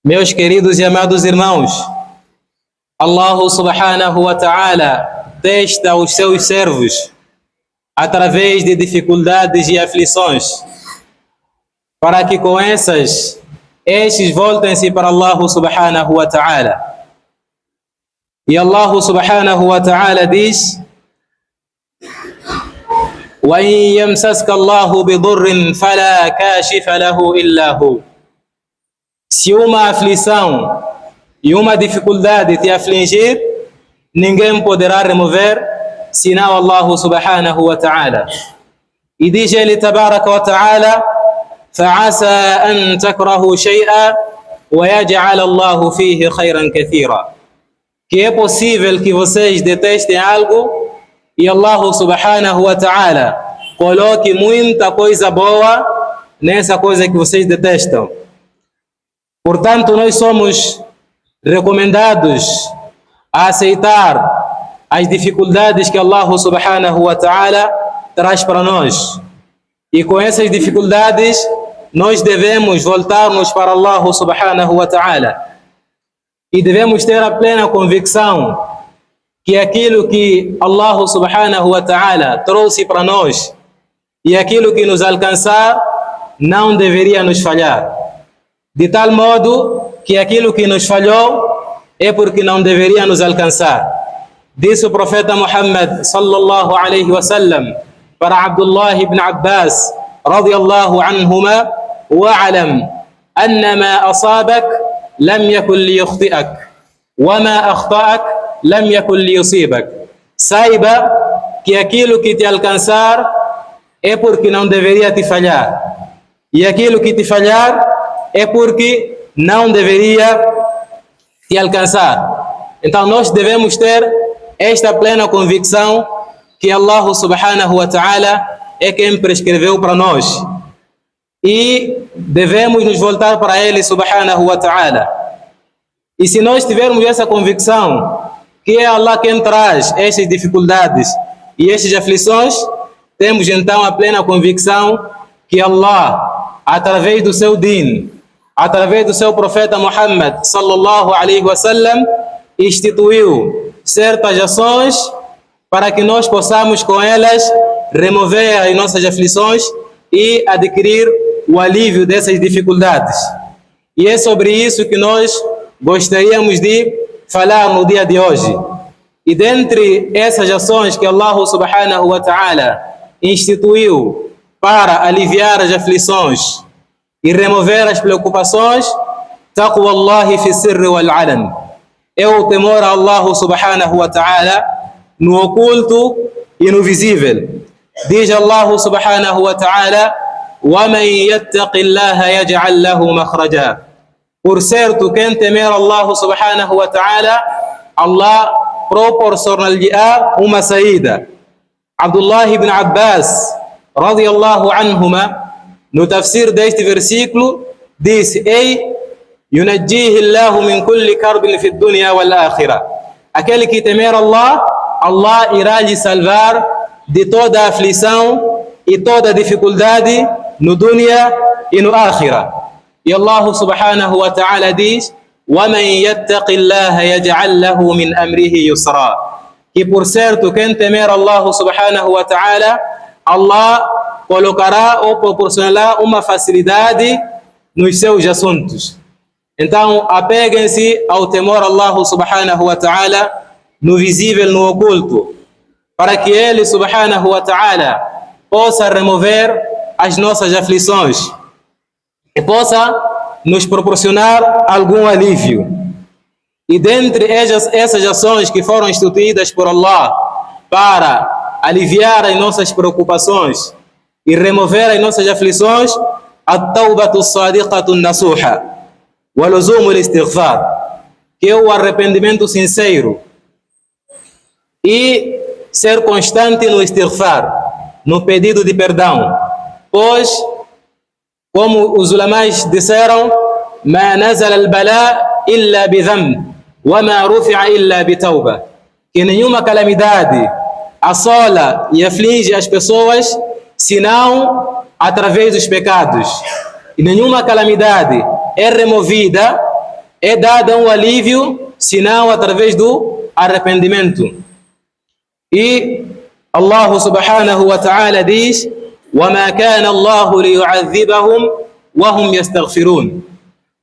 Meus queridos e amados irmãos, Allah subhanahu wa ta'ala testa os seus servos através de dificuldades e aflições, para que com estes voltem-se para Allah subhanahu wa ta'ala. E Allah subhanahu wa ta'ala diz: وَإِن يَمْسَسْكَ اللَّهُ بِضُرٍّ فَلَا كَاشِفَ لَهُ إِلَّا هُوَ. Se uma aflição e uma dificuldade te afligir, ninguém poderá remover senão Allah subhanahu wa ta'ala. E diz ele tabaraka wa ta'ala: فَعَسَى أَن تَكْرَهُوا شَيْئًا وَيَجْعَلَ اللَّهُ فِيهِ خَيْرًا كَثِيرًا. Que é possível que vocês detestem algo e Allah subhanahu wa ta'ala coloque muita coisa boa nessa coisa que vocês detestam. Portanto, nós somos recomendados a aceitar as dificuldades que Allah subhanahu wa ta'ala traz para nós. E com essas dificuldades, nós devemos voltar-nos para Allah subhanahu wa ta'ala. E devemos ter a plena convicção que aquilo que Allah subhanahu wa ta'ala trouxe para nós e aquilo que nos alcançar não deveria nos falhar. De tal modo que aquilo que nos falhou é porque não deveria nos alcançar. Disse o profeta Muhammad sallallahu alaihi wasallam para Abdullah ibn Abbas radiyallahu anhuma: wa'alam anna ma asabak lam yakun liyukhti'ak wa ma akhta'ak lam yakun liyusibak. Saiba que aquilo que te alcançar é porque não deveria te falhar, e aquilo que te falhar é porque não deveria te alcançar. Então nós devemos ter esta plena convicção que Allah subhanahu wa ta'ala é quem prescreveu para nós e devemos nos voltar para Ele subhanahu wa ta'ala. E se nós tivermos essa convicção que é Allah quem traz estas dificuldades e estas aflições, temos então a plena convicção que Allah, através do seu din, através do seu profeta Muhammad sallallahu alaihi wasallam, instituiu certas ações para que nós possamos com elas remover as nossas aflições e adquirir o alívio dessas dificuldades. E é sobre isso que nós gostaríamos de falar no dia de hoje. E dentre essas ações que Allah subhanahu wa ta'ala instituiu para aliviar as aflições e remover as preocupações, taqwa Allahi fi sirri wal alan, é o temor a Allah subhanahu wa ta'ala no oculto e no visível. Diz Allah subhanahu wa ta'ala: وَمَنْ يَتَّقِ اللَّهَ يَجْعَلْ لَهُ مَخْرَجًا. Por certo, quem temer Allah subhanahu wa ta'ala, Allah proporcionar-lhe-á uma saída. Abdullah ibn Abbas radiyallahu anhuma, no tafsir deste versículo, disse: ei, yunajjihi Allahu min kulli karbin fi dunya wal akhirah. Aquele que temer Allah, Allah irá lhe salvar de toda aflição e toda dificuldade no dunya e no akhirah. E Allah subhanahu wa ta'ala diz: وَمَنْ يَتَّقِ اللَّهَ يَجْعَلْ لَهُ مِنْ أَمْرِهِ يُسْرًا. Que por certo, quem temer Allah subhanahu wa ta'ala, Allah colocará ou proporcionará uma facilidade nos seus assuntos. Então, apeguem-se ao temor a Allah subhanahu wa ta'ala no visível, no oculto, para que Ele subhanahu wa ta'ala possa remover as nossas aflições e possa nos proporcionar algum alívio. E dentre essas ações que foram instituídas por Allah para aliviar as nossas preocupações e remover as nossas aflições, at-tawbatu sadiqatu nasuha wa luzumu al-istighfar, que é o arrependimento sincero e ser constante no istighfar, no pedido de perdão. Pois, como os ulamais disseram, ma nazala al-bala illa bi dhanb wa ma rufi'a illa bi tawba, que nenhuma calamidade assola e aflige as pessoas senão através dos pecados, e nenhuma calamidade é removida é dado um alívio, senão através do arrependimento. E Allah subhanahu wa ta'ala diz: وَمَا كَانَ اللَّهُ لِيُعَذِّبَهُمْ وَهُمْ يَسْتَغْفِرُونَ.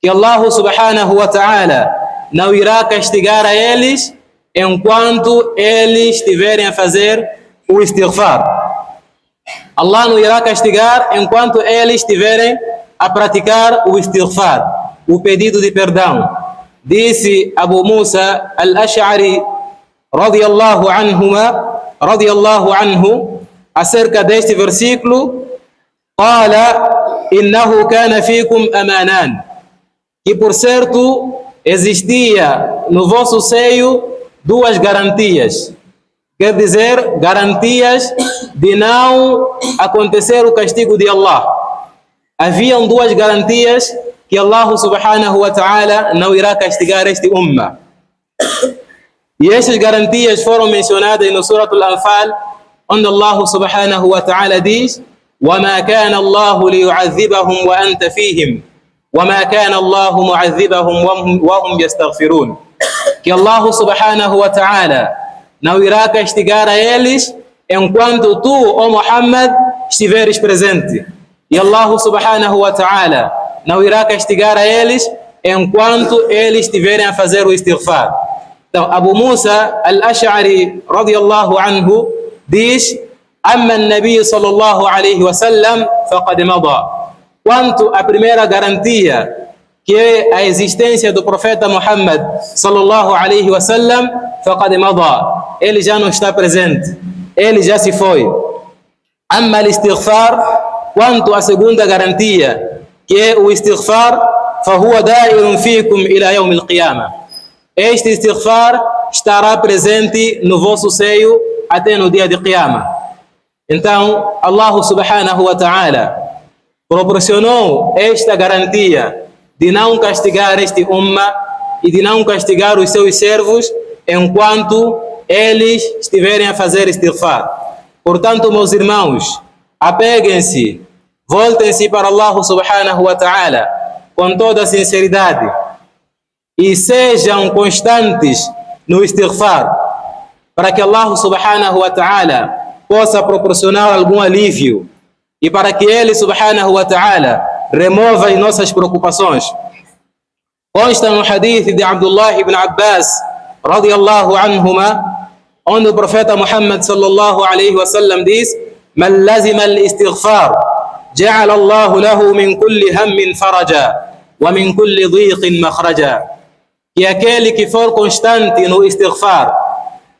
Que Allah subhanahu wa ta'ala não irá castigar a eles enquanto eles estiverem a fazer o istighfar. Allah não irá castigar enquanto eles estiverem a praticar o istighfar, o pedido de perdão. Disse Abu Musa al-Ash'ari radiyallahu anhu acerca deste versículo: qala innahu kana fikum amanan, que por certo existia no vosso seio duas garantias, quer dizer, garantias de não acontecer o castigo de Allah. Haviam duas garantias que Allah subhanahu wa ta'ala não irá castigar este umma. E estas garantias foram mencionadas no Surah Al-Anfal, onde Allah subhanahu wa ta'ala diz: وَمَا كَانَ اللَّهُ لِيُعَذِّبَهُمْ وَأَنْتَ فِيهِمْ وَمَا كَانَ اللَّهُ مُعَذِّبَهُمْ وَهُمْ يَسْتَغْفِرُونَ. Que Allah subhanahu wa ta'ala não irá castigar a eles enquanto tu, ó Muhammad, estiveres presente. E Allah subhanahu wa ta'ala não irá castigar a eles enquanto eles estiverem a fazer o istighfar. Então, Abu Musa al-Ash'ari radiyallahu anhu diz: amma an-nabi sallallahu alayhi wa sallam faqad mada. Quanto à primeira garantia, que é a existência do profeta Muhammad sallallahu alayhi wa sallam, faqad mada, ele já não está presente, ele já se foi. Amma al-istighfar, quanto à segunda garantia, que é o istighfar, fahuwa da'irun fikum ila yawm al-qiyamah. Este istighfar estará presente no vosso seio até no dia de Qiyamah. Então, Allah subhanahu wa ta'ala proporcionou esta garantia de não castigar este umma e de não castigar os seus servos enquanto eles estiverem a fazer istighfar. Portanto, meus irmãos, apeguem-se, voltem-se para Allah subhanahu wa ta'ala com toda a sinceridade e sejam constantes no istighfar, para que Allah subhanahu wa ta'ala possa proporcionar algum alívio e para que Ele subhanahu wa ta'ala remova as nossas preocupações. Consta no hadith de Abdullah ibn Abbas radiyallahu anhuma, onde o profeta Muhammad sallallahu alayhi wa sallam diz: man lazima al-istighfar ja'ala Allahu lahu min kulli hammin faraja wa min kulli dhiqin makhraja. Que aquele que for constante no istighfar,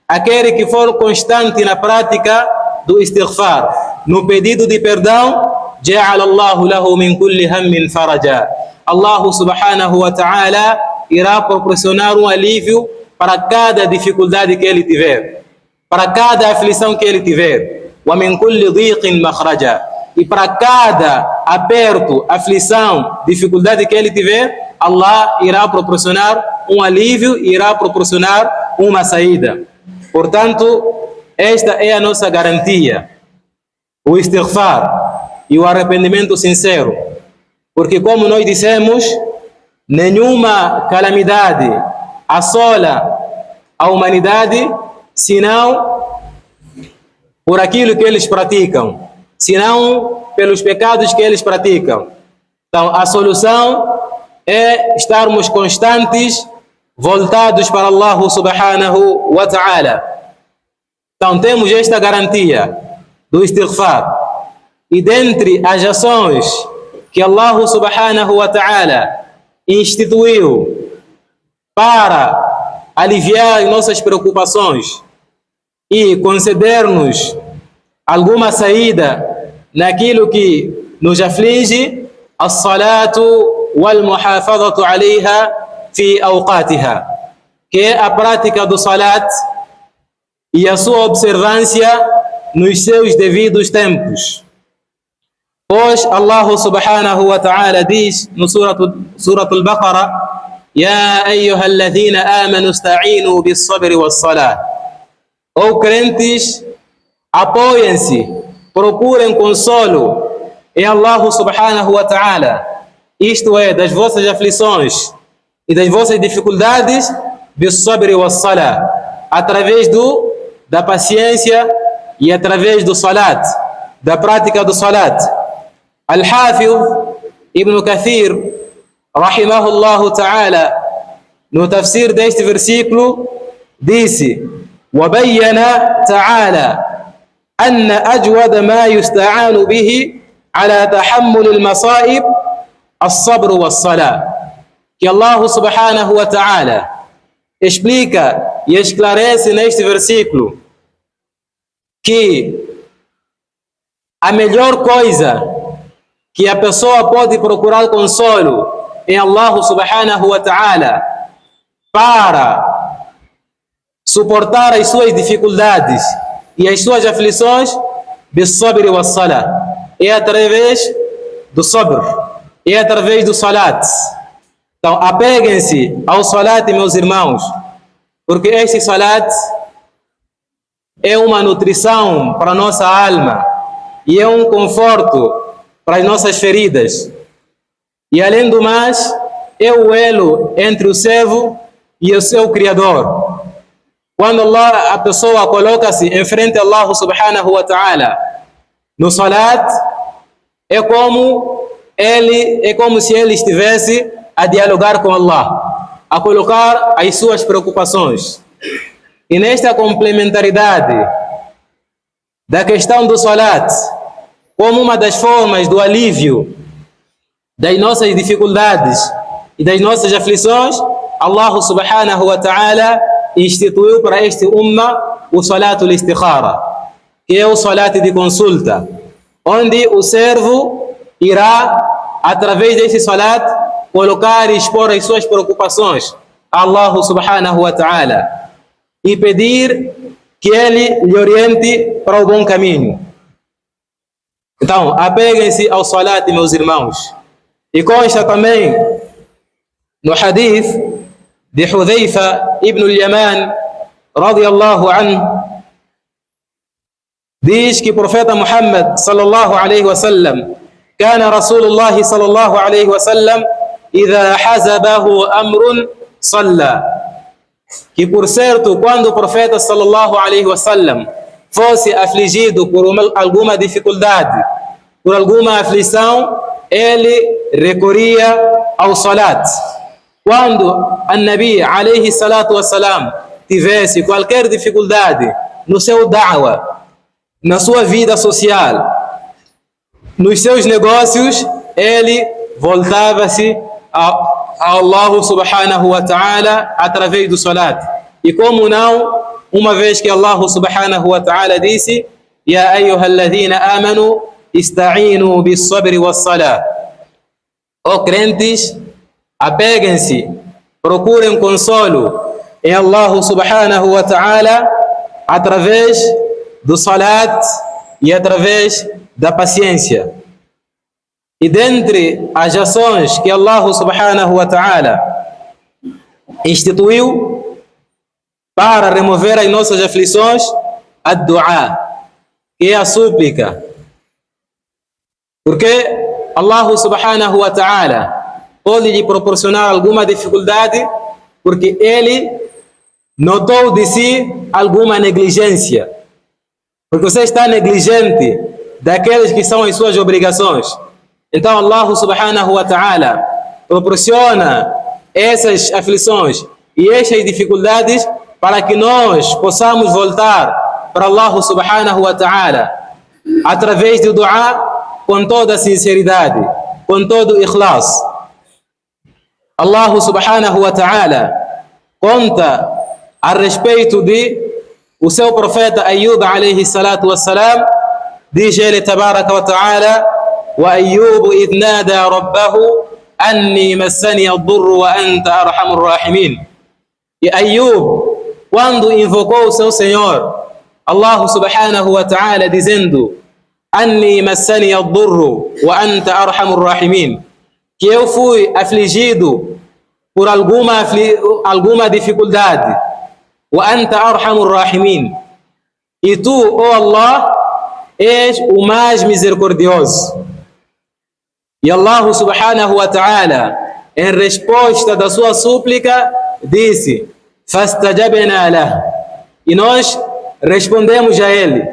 aquele que for constante na prática do istighfar, no pedido de perdão, ja'ala Allahu lahu min kulli hammin faraja. Allah subhanahu wa ta'ala irá proporcionar um alívio para cada dificuldade que ele tiver, para cada aflição que ele tiver. Wa min kulli dhiqin makhraja. E para cada aperto, aflição, dificuldade que ele tiver, Allah irá proporcionar um alívio, irá proporcionar uma saída. Portanto, esta é a nossa garantia, o istighfar e o arrependimento sincero. Porque, como nós dissemos, nenhuma calamidade assola a humanidade senão por aquilo que eles praticam, senão pelos pecados que eles praticam. Então, a solução é estarmos constantes, voltados para Allah subhanahu wa ta'ala. Então, temos esta garantia do istighfar. E dentre as ações que Allah subhanahu wa ta'ala instituiu para aliviar nossas preocupações e conceder-nos alguma saída naquilo que nos aflige, as-salatu wal-muhafadhatu alayha fi awqatiha, que é a prática do salat e a sua observância nos seus devidos tempos. Pois Allah subhanahu wa ta'ala diz no Surah Al-Baqarah: Ya ayyuhalladhina amanu ista'inu bis-sabri was-salah. Ó crentes, apoiem-se, procurem consolo em Allah subhanahu wa ta'ala, isto é, das vossas aflições, e das vossas dificuldades bis-sabri was-salah, através da paciência e através do salat, da prática do salat. Al-Hafiz Ibn Kathir, rahimahullahu ta'ala, no tafsir deste versículo, disse: وَبَيَّنَ تَعَالَى أَنَّ أَجْوَدَ مَا يُسْتَعَانُ بِهِ على تحمل المصائب الصبر والصلاة. Que Allah subhanahu wa ta'ala explica e esclarece neste versículo que a melhor coisa que a pessoa pode procurar consolo em Allah subhanahu wa ta'ala para suportar as suas dificuldades e as suas aflições, bis-sabr was-salah, é através do sabr, é através do salat. Então, apeguem-se ao salat, meus irmãos, porque este salat é uma nutrição para a nossa alma e é um conforto para as nossas feridas. E, além do mais, é o elo entre o servo e o seu Criador. Quando a pessoa coloca-se em frente a Allah subhanahu wa ta'ala no salat, é como se ele estivesse a dialogar com Allah, a colocar as suas preocupações. E nesta complementaridade da questão do salat, como uma das formas do alívio das nossas dificuldades e das nossas aflições, Allah subhanahu wa ta'ala instituiu para este umma o salatul istikhara, que é o salat de consulta, onde o servo irá, através desse salat, colocar e expor as suas preocupações a Allah subhanahu wa ta'ala e pedir que ele lhe oriente para o bom caminho. Então, apeguem-se ao salat, meus irmãos. E consta também no hadith de Hudhaifa ibn al-Yaman, radiyallahu anhu, diz que o profeta Muhammad sallallahu alaihi wasallam, kana Rasulullah sallallahu alaihi wasallam idha hazabahu amrun salla, que por certo, quando o profeta sallallahu alaihi wasallam fosse afligido por alguma dificuldade, por alguma aflição, ele recorria ao salat. Quando a Nabi alaihi salatu wassalam tivesse qualquer dificuldade no seu da'wa, na sua vida social, nos seus negócios, ele voltava-se a Allah subhanahu wa ta'ala através do salat. E como não, uma vez que Allah subhanahu wa ta'ala disse: Ya ayyuhalladhina amanu ista'inu bis-sabri was-salah. Ó crentes, apeguem-se, procurem consolo em Allah subhanahu wa ta'ala através do salat e através da paciência. E dentre as ações que Allah subhanahu wa ta'ala instituiu para remover as nossas aflições, a dua, que é a súplica. Porque Allah subhanahu wa ta'ala pode lhe proporcionar alguma dificuldade porque ele notou de si alguma negligência. Porque você está negligente daqueles que são as suas obrigações. Então Allah subhanahu wa ta'ala proporciona essas aflições e essas dificuldades para que nós possamos voltar para Allah subhanahu wa ta'ala através do dua, com toda a sinceridade, com todo o ikhlas. Allah subhanahu wa ta'ala conta a respeito de o seu profeta Ayyub alayhi salatu wassalam, diz ele tabaraka wa ta'ala: wa Ayyub idh nada rabbahu anni massani ad-durru wa anta arhamur rahimin. E Ayyub, quando invocou o seu Senhor, Allah subhanahu wa ta'ala, dizendo: anni massani ad-durru wa anta arhamur rahimin, que eu fui afligido por alguma dificuldade, wa anta arhamur rahimin, e tu, ó Allah, és o mais misericordioso. E Allah subhanahu wa ta'ala em resposta da sua súplica, disse: fastajabna lahu. E nós respondemos a ele.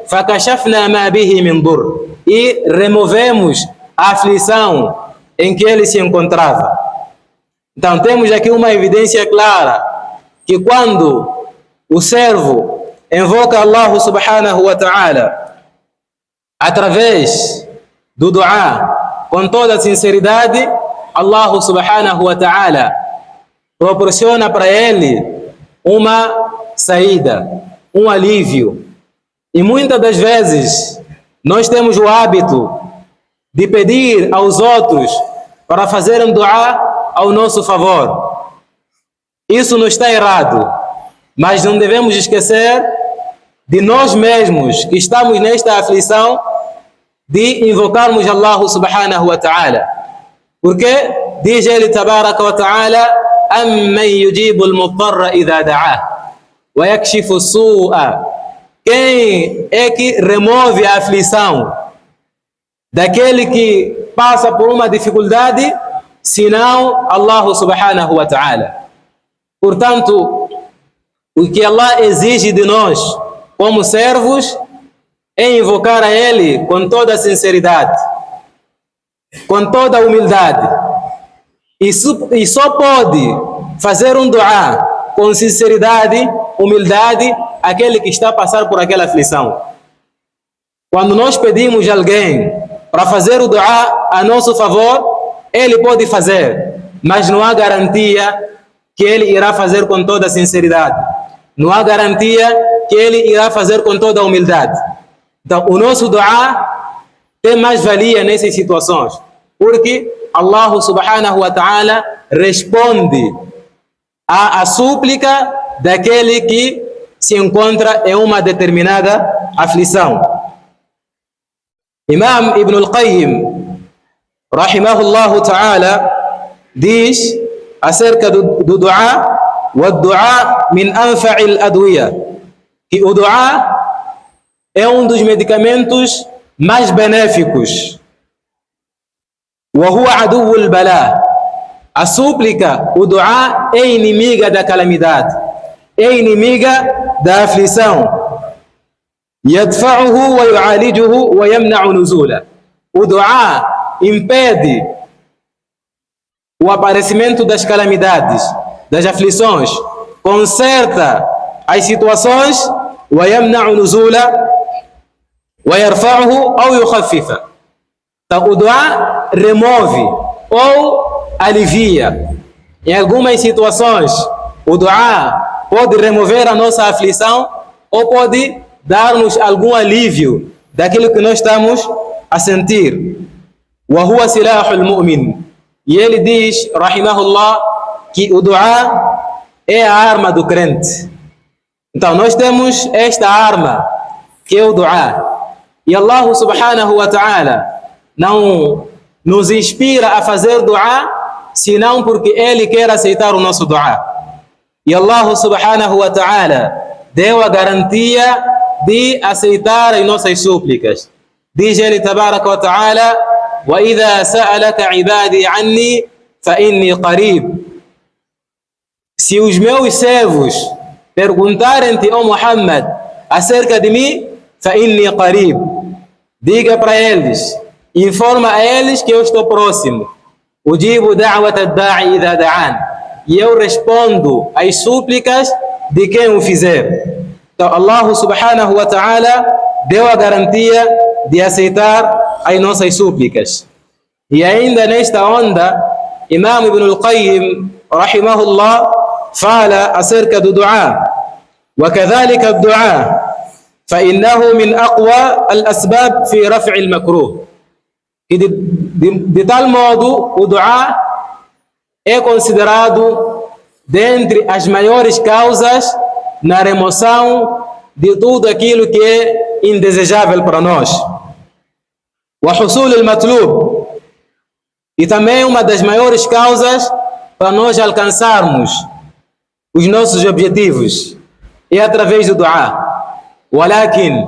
Fakashafna ma bihi min dur. E removemos a aflição em que ele se encontrava. Então temos aqui uma evidência clara que quando o servo invoca Allah subhanahu wa ta'ala através do dua com toda a sinceridade, Allah subhanahu wa ta'ala proporciona para ele uma saída, um alívio. E muitas das vezes nós temos o hábito de pedir aos outros para fazerem dua ao nosso favor. Isso não está errado, mas não devemos esquecer de nós mesmos que estamos nesta aflição, de invocarmos Allah subhanahu wa ta'ala. Porque diz ele tabaraka wa ta'ala: amman yujibu al-mudarra idha da'ah wa yakshifu as-su'a. Quem é que remove a aflição daquele que passa por uma dificuldade, senão Allah subhanahu wa ta'ala? Portanto, o que Allah exige de nós como servos é invocar a Ele com toda a sinceridade, com toda a humildade. E só pode fazer um dua com sinceridade, humildade, aquele que está a passar por aquela aflição. Quando nós pedimos a alguém para fazer o dua a nosso favor, ele pode fazer, mas não há garantia que ele irá fazer com toda a sinceridade. Não há garantia que ele irá fazer com toda a humildade. Então, o nosso dua tem mais valia nessas situações, porque Allah subhanahu wa ta'ala responde à súplica daquele que se encontra em uma determinada aflição. Imam Ibn al-Qayyim, rahimahullah ta'ala, diz acerca do dua: وَالدُّعَاء مِنْ أَنْفَعِ الْأَدْوِيَةِ, que o dua é um dos medicamentos mais benéficos. وَهُوَ عَدُوُّ الْبَلَاءِ, a súplica, o dua, é inimiga da calamidade, é inimiga da aflição. يَدْفَعُهُ وَيُعَالِجُهُ وَيَمْنَعُ نُزُولَهُ, o dua impede o aparecimento das calamidades, das aflições, conserta as situações, وَيَمْنَعُ نُزُولَهُ وَيَرْفَعُهُ أَوْ يُخَفِّفَ. Então, o dua remove ou alivia. Em algumas situações, o dua pode remover a nossa aflição ou pode dar-nos algum alívio daquilo que nós estamos a sentir. وَهُوَ سِلَاحُ الْمُؤْمِنِ, e ele diz, rahimahullah, que o dua é a arma do crente. Então nós temos esta arma, que é o dua, e Allah subhanahu wa ta'ala não nos inspira a fazer dua senão porque Ele quer aceitar o nosso dua. E Allah subhanahu wa ta'ala deu a garantia de aceitar as nossas súplicas. Diz Ele tabaraka wa ta'ala: وَإِذَا سَأَلَكَ عِبَادِي عَنِّي فَإِنِّي قَرِيبٌ. Se os meus servos perguntarem-te, ó Muhammad, acerca de mim, فَإِنِّي قَرِيبٌ, diga para eles, informa a eles que eu estou próximo. أُجِيبُ دَعْوَةَ الدَّاعِ إِذَا دَعَانِ, e eu respondo às súplicas de quem o fizer. Então Allah subhanahu wa ta'ala deu a garantia de aceitar as nossas súplicas. E ainda nesta onda, Imam Ibn al-Qayyim, rahimahullah, fala acerca do dua: وكذلك الدعاء فإنه من أقوى الأسباب في رفع المكروه. E de tal modo, o dua é considerado dentre as maiores causas na remoção de tudo aquilo que é indesejável para nós. وحصول المطلوب, e também uma das maiores causas para nós alcançarmos os nossos objetivos é através do dua. ولكن,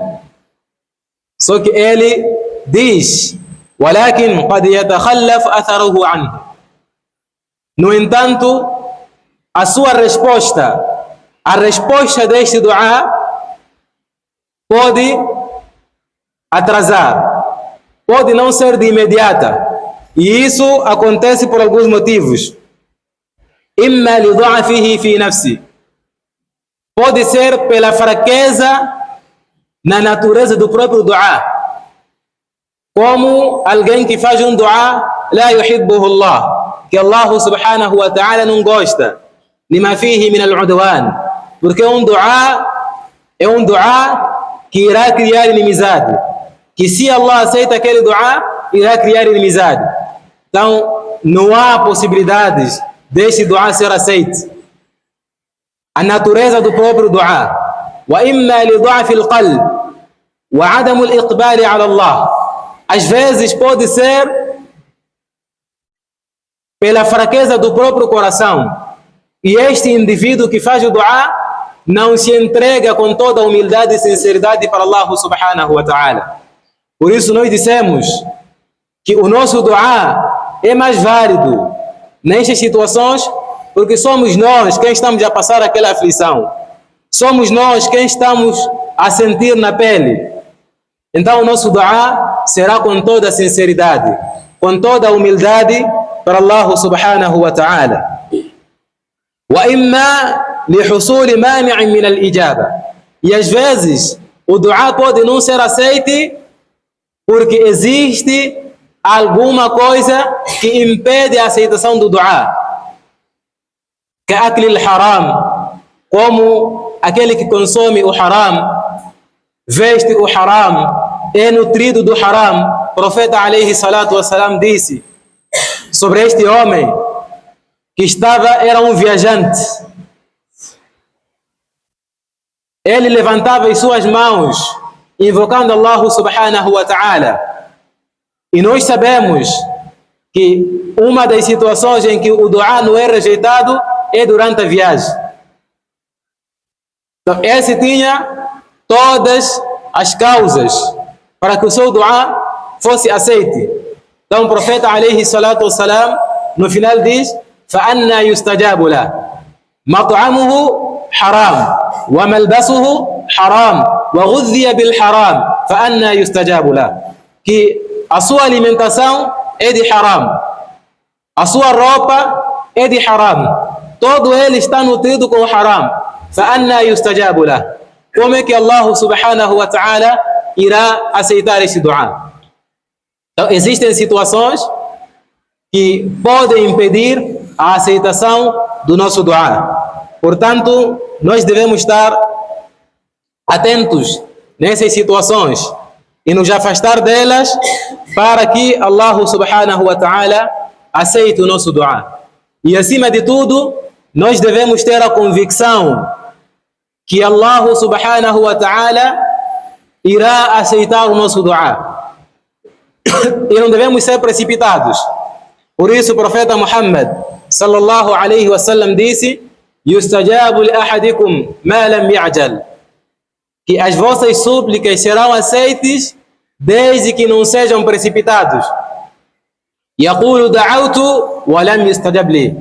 só que ele diz ولكن قد يتخلف أثره عنه. No entanto, a sua resposta, a resposta deste dua pode atrasar, pode não ser de imediata. E isso acontece por alguns motivos. إما لضعفه في نفسه, pode ser pela fraqueza na natureza do próprio dua, como alguém que faz um dua لا يحبه الله, que Allah subhanahu wa ta'ala não gosta, لما فيه من العدوان, porque um dua que irá criar inimizade, que se Allah aceita aquele dua, irá criar inimizade. Então não há possibilidades deste dua ser aceito. A natureza do próprio dua. وإما لضعف القلب وعدم الإقبال على الله. Às vezes pode ser pela fraqueza do próprio coração. E este indivíduo que faz o dua não se entrega com toda a humildade e sinceridade para Allah subhanahu wa ta'ala. Por isso nós dissemos que o nosso dua é mais válido nestas situações, porque somos nós quem estamos a passar aquela aflição. Somos nós quem estamos a sentir na pele. Então o nosso dua será com toda a sinceridade, com toda a humildade para Allah subhanahu wa ta'ala. وإما لحصول مانع من الإجابة. E às vezes o dua pode não ser aceito porque existe alguma coisa que impede a aceitação do dua. كأكل الحرام, como aquele que consome o haram, veste o haram, é nutrido do haram. O profeta alayhi salatu wassalam disse sobre este homem que era um viajante. Ele levantava as suas mãos invocando Allah subhanahu wa ta'ala. E nós sabemos que uma das situações em que o dua não é rejeitado é durante a viagem. Então, esse tinha todas as causas para que o seu dua fosse aceito. Então o profeta alayhi salatu wassalam no final diz: فأنا يستجاب له مطعمه حرام وملبسه حرام وغذي بالحرام فأنا يستجاب له. Que a sua alimentação é de haram, a sua roupa é de haram, todo ele está nutrido com haram. فأنا يستجاب له. Como é que Allah subhanahu wa ta'ala irá aceitar esse dua? Então existem situações que podem impedir a aceitação do nosso dua. Portanto, nós devemos estar atentos nessas situações e nos afastar delas para que Allah subhanahu wa ta'ala aceite o nosso dua. E acima de tudo, nós devemos ter a convicção que Allah subhanahu wa ta'ala irá aceitar o nosso dua. E não devemos ser precipitados. Por isso o profeta Muhammad sallallahu alayhi wa sallam disse: yustajabu li ahadikum ma lam ya'jal, que as vossas súplicas serão aceitas desde que não sejam precipitados. Yaqulu da'awtu wa lam yustajab li.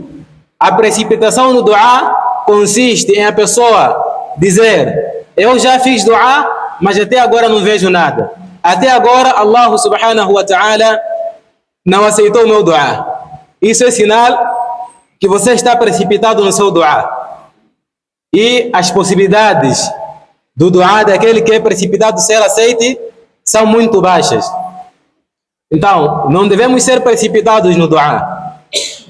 A precipitação no dua consiste em a pessoa dizer: eu já fiz dua, mas até agora não vejo nada. Até agora Allah subhanahu wa ta'ala não aceitou o meu dua. Isso é sinal que você está precipitado no seu dua. E as possibilidades do dua daquele que é precipitado ser aceito são muito baixas. Então, não devemos ser precipitados no dua.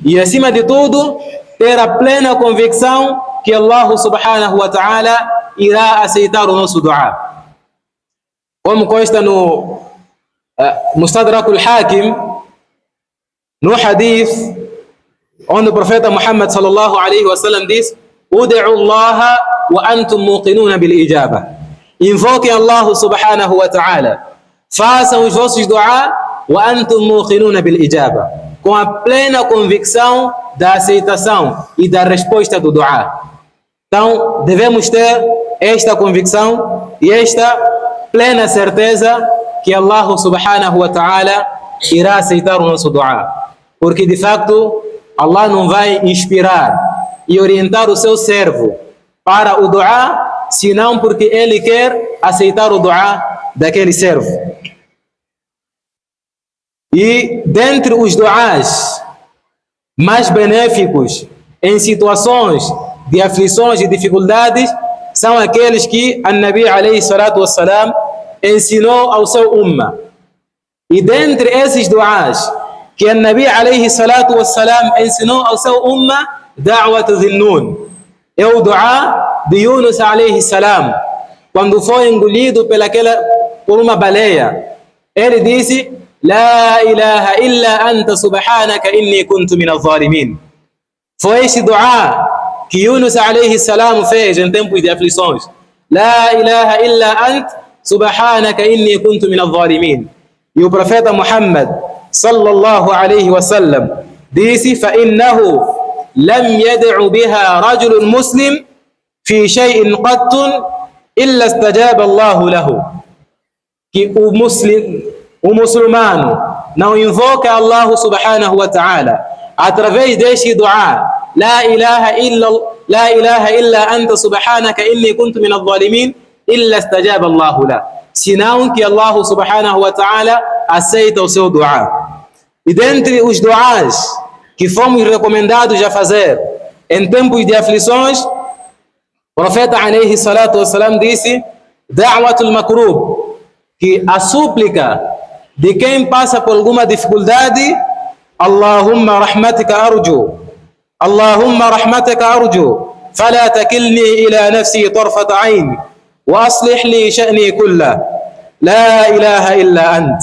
E acima de tudo, ter a plena convicção que Allah subhanahu wa ta'ala irá aceitar o nosso dua. Como consta no Mustadrak al-Hakim, no hadith, onde o profeta Muhammad sallallahu alayhi wa sallam diz: ud'u Allah wa antum muqinuna bil ijaba. Invoquem Allah subhanahu wa ta'ala, façam os vossos dua wa antum muqinuna bil ijaba, com a plena convicção da aceitação e da resposta do dua. Então devemos ter esta convicção e esta plena certeza que Allah subhanahu wa ta'ala irá aceitar o nosso dua. Porque de facto Allah não vai inspirar e orientar o seu servo para o dua, senão porque ele quer aceitar o dua daquele servo. E dentre os duas mais benéficos em situações de aflições e dificuldades são aqueles que a Nabi alayhi salatu wassalam ensinou ao seu umma. E dentre esses duas que a Nabi alayhi salatu wassalam ensinou ao seu umma, da'wat Dhinnun, é o dua de Yunus alayhi salam, quando foi engolido por uma baleia. Ele disse: La ilaha illa anta subhanaka inni kuntu min al-zalimin. Foi esse dua que Yunus alayhi salam fez em tempos de aflições. La ilaha illa anta subhanaka inni kuntu min al-zalimin. E o profeta Muhammad sallallahu alayhi wa sallam disse: fa innahu lam yad'u biha rajulun muslim fi shay'in qattun illa istajaba Allahu lahu. Que o muçulmano não invoca Allah subhanahu wa ta'ala através deste dua, la ilaha illa anta subhanaka inni kuntu min al-zalimin, illa istajaba Allah lahu, senão que Allah subhanahu wa ta'ala aceita o seu dua. E dentre os duas que fomos recomendados a fazer em tempos de aflições, o profeta alayhi salatu wassalam disse: da'watul makrub, que a súplica de quem passa por alguma dificuldade, Allahumma rahmatika arju, Allahumma rahmatika arju, fala takilni ila nafsi tarfata ayn, wa aslih li sha'ni kullah, la ilaha illa ant.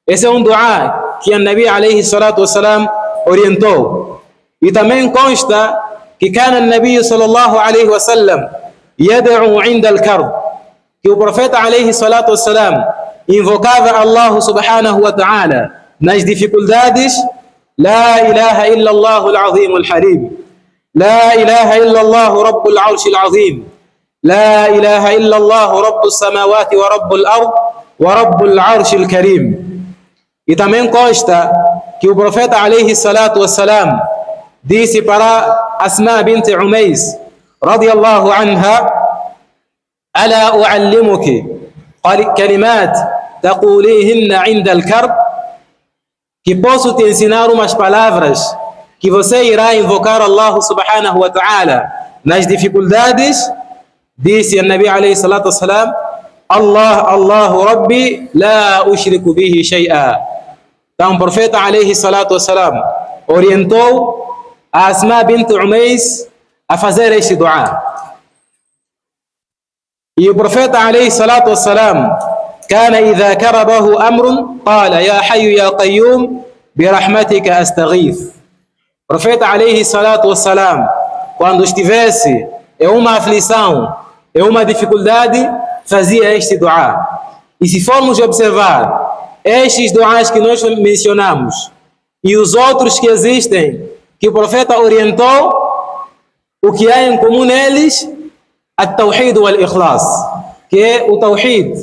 Esse é um dua que a Nabi alayhi salatu wassalam orientou. E também consta que kana Nabi sallallahu alayhi wasallam yad'u 'inda al-karb, que o profeta alayhi salatu wassalam invocava Allah subhanahu wa ta'ala nas dificuldades: La ilaha illa Allah al-azim al-halim, La ilaha illa Allah rabbul arsh al-azim, La ilaha illa Allah rabbus samawati wa rabbul ard wa rabbul arsh al-karim. E também consta que o profeta alayhi salatu wassalam disse para Asma bint Umays radiyallahu anha: Ala u'allimuki kalimat taqulihinna 'inda al-karb, que posso te ensinar umas palavras que você irá invocar Allah subhanahu wa ta'ala nas dificuldades. Disse a Nabi alayhi salatu wassalam: Allahu Rabbi la ushriku bihi shay'a. Então o profeta alayhi salatu wassalam orientou a Asma bint Umays a fazer este dua. E o profeta alayhi salatu wassalam كان إذا كربه أمر قال يا حي يا قيوم برحمتك أستغيث. Profeta alayhi salatu wassalam, quando estivesse em uma aflição, em uma dificuldade, fazia este dua. E se formos observar estes duas que nós mencionamos e os outros que existem, que o profeta orientou, o que há em comum neles? At-tawhid wal-ikhlas, que é o tawhid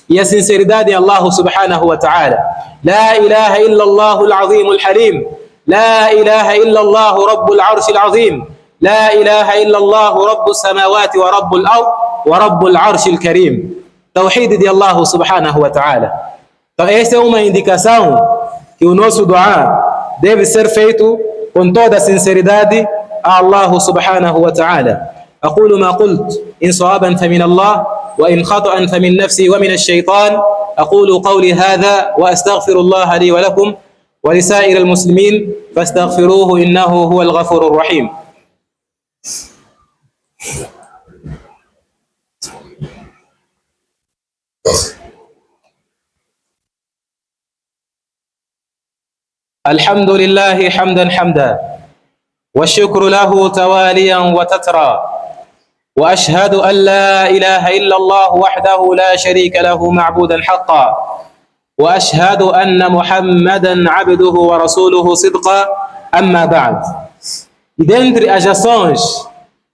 e a sinceridade em Allah subhanahu wa ta'ala. La ilaha illa Allah al-azim al-halim, la ilaha illa Allah rabbul arsh al-azim, la ilaha illa Allah rabbus samawati wa rabbul ard wa rabbul arsh al-karim. Tawhid de Allah subhanahu wa ta'ala. Então essa é uma indicação que o nosso dua deve ser feito com toda a sinceridade a Allah subhanahu wa ta'ala. أقول ما قلت إن صوابا فمن الله وإن خطأ فمن نفسي ومن الشيطان. أقول قولي هذا وأستغفر الله لي ولكم ولسائر المسلمين فاستغفروه إنه هو الغفور الرحيم. الحمد لله حمدا حمدا والشكر له تواليا وتترى، وأشهد أن لا إله إلا الله وحده لا شريك له معبودا حقا، وأشهد أن محمدا عبده ورسوله صدقا. أما بعد. E dentre as ações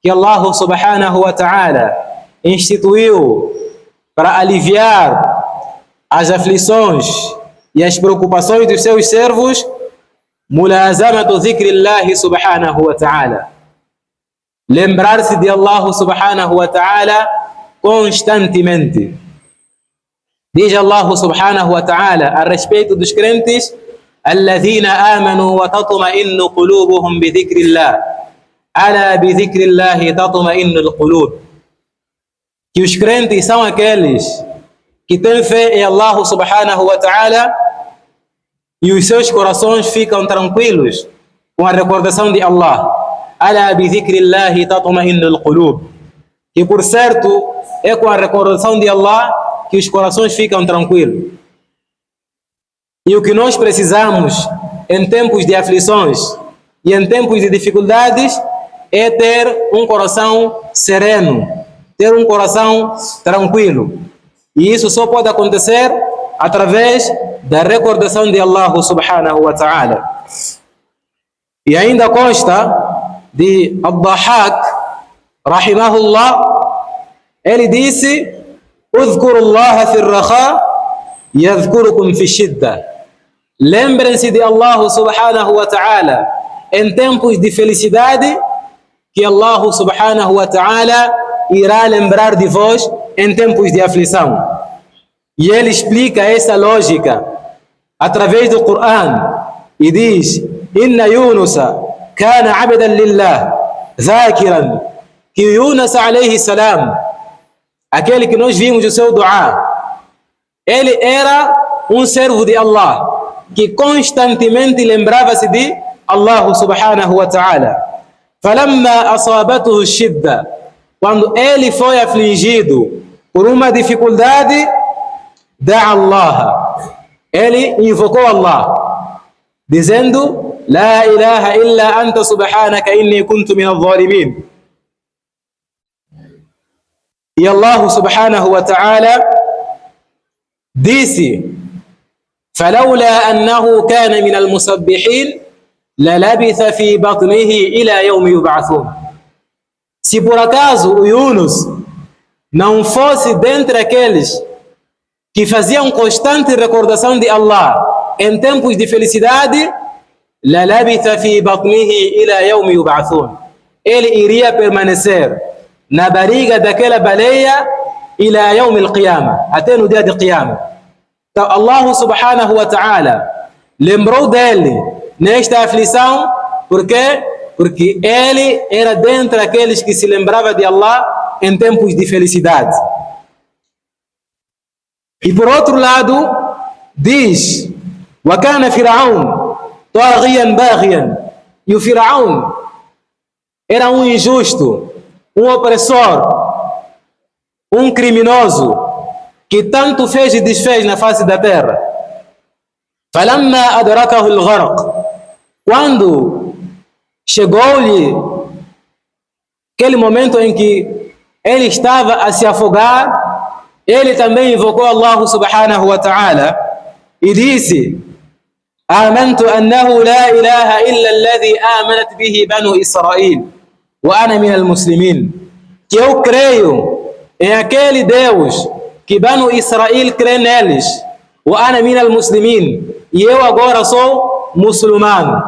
que Allah subhanahu wa ta'ala instituiu para aliviar as aflições e as preocupações dos seus servos, mulazamatu dhikrillahi subhanahu wa ta'ala. Lembrar-se de Allah subhanahu wa ta'ala constantemente. Diz Allah subhanahu wa ta'ala a respeito dos crentes: alladhina amanu wa tatma'innu qulubuhum bi dhikrillah. Ala bi dhikrillahi tatma'innul qulub. Que os crentes são aqueles que têm fé em Allah subhanahu wa ta'ala e os seus corações ficam tranquilos com a recordação de Allah. Ala bi dhikrillahi tatma'innul qulub. Que por certo é com a recordação de Allah que os corações ficam tranquilos. E o que nós precisamos em tempos de aflições e em tempos de dificuldades é ter um coração sereno, ter um coração tranquilo. E isso só pode acontecer através da recordação de Allah subhanahu wa ta'ala. E ainda consta de Ad-Dahhak, rahimahullah, ele disse: udhkurullaha fi ar-rakha yadhkurukum fi shidda. Lembrem-se de Allah subhanahu wa ta'ala em tempos de felicidade, que Allah subhanahu wa ta'ala irá lembrar de vós em tempos de aflição. E ele explica essa lógica através do Coran e diz: inna Yunusa kana abdan lillah dhakiran. Que Yunus alayhi salam, aquele que nós vimos o seu dua, ele era um servo de Allah que constantemente lembrava-se de Allah subhanahu wa ta'ala. Falamma asabatuhu shidda, quando ele foi afligido por uma dificuldade, da'a Allah, ele invocou Allah, dizendo: la ilaha illa anta subhanaka inni kuntu min adh-dhalimin. E Allah subhanahu wa ta'ala disse: فلولا أنه كان من المسبحين للبث في بطنه إلى يوم يبعثون. Se por acaso o Yunus não fosse dentre aqueles que faziam constante recordação de Allah em tempos de felicidade, للبث في بطنه إلى يوم يبعثون. Ele iria permanecer na barriga daquela baleia إلى يوم القيامة, até no dia de Qiyamah. Então, Allah subhanahu wa ta'ala lembrou dele nesta aflição, por quê? Porque ele era dentre aqueles que se lembrava de Allah em tempos de felicidade. E por outro lado, diz: وَكَانَ فِرْعَوْنَ طَاغِيًا بَاغِيًا. E o Firaun era um injusto, um opressor, um criminoso, que tanto fez e desfez na face da terra. فَلَمَّا أَدْرَكَهُ الْغَرَقُ. Quando chegou-lhe aquele momento em que ele estava a se afogar, ele também invocou Allah subhanahu wa ta'ala e disse: آمنت أنه لا إله إلا الذي آمنت به بنو إسرائيل وأنا من المسلمين. Que eu creio em aquele Deus que Banu Israel crê neles, وأنا من المسلمين, e eu agora sou muçulmano.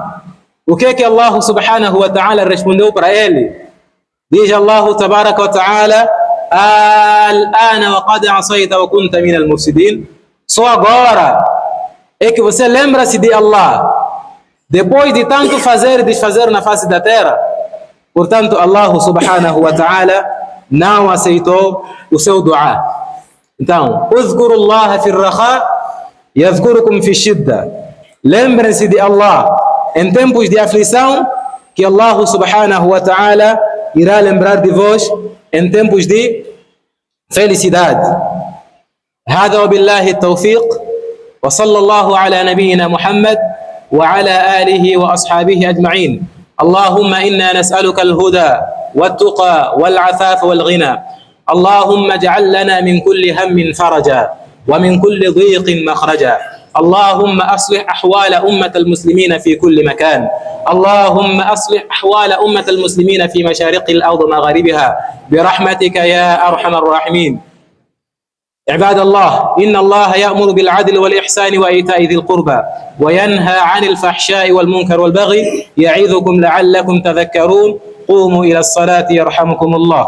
O que que Allah subhanahu wa ta'ala respondeu para ele? Diz Allah tabaraka wa ta'ala: الآن وقد عصيت وكنت من المفسدين. Só agora é que você lembra-se de Allah, depois de tanto fazer e desfazer na face da terra. Portanto, Allah subhanahu wa ta'ala não aceitou o seu dua. Então, udhkurullaha fi ar-rakha yadhkurukum fi shidda. Lembrem-se de Allah em tempos de aflição, que Allah subhanahu wa ta'ala irá lembrar de vós em tempos de felicidade. هذا وبالله التوفيق وصلى الله على نبينا محمد وعلى آله وأصحابه أجمعين. اللهم إنا نسألك الهدى والتقى والعفاف والغنى. اللهم اجعل لنا من كل هم فرجا ومن كل ضيق مخرجا. اللهم أصلح أحوال أمة المسلمين في كل مكان. اللهم أصلح أحوال أمة المسلمين في مشارق الأرض ومغاربها برحمتك يا أرحم الراحمين. عباد الله، إن الله يأمر بالعدل والإحسان وإيتاء ذي القربى وينهى عن الفحشاء والمنكر والبغي يعظكم لعلكم تذكرون. قوموا إلى الصلاة يرحمكم الله.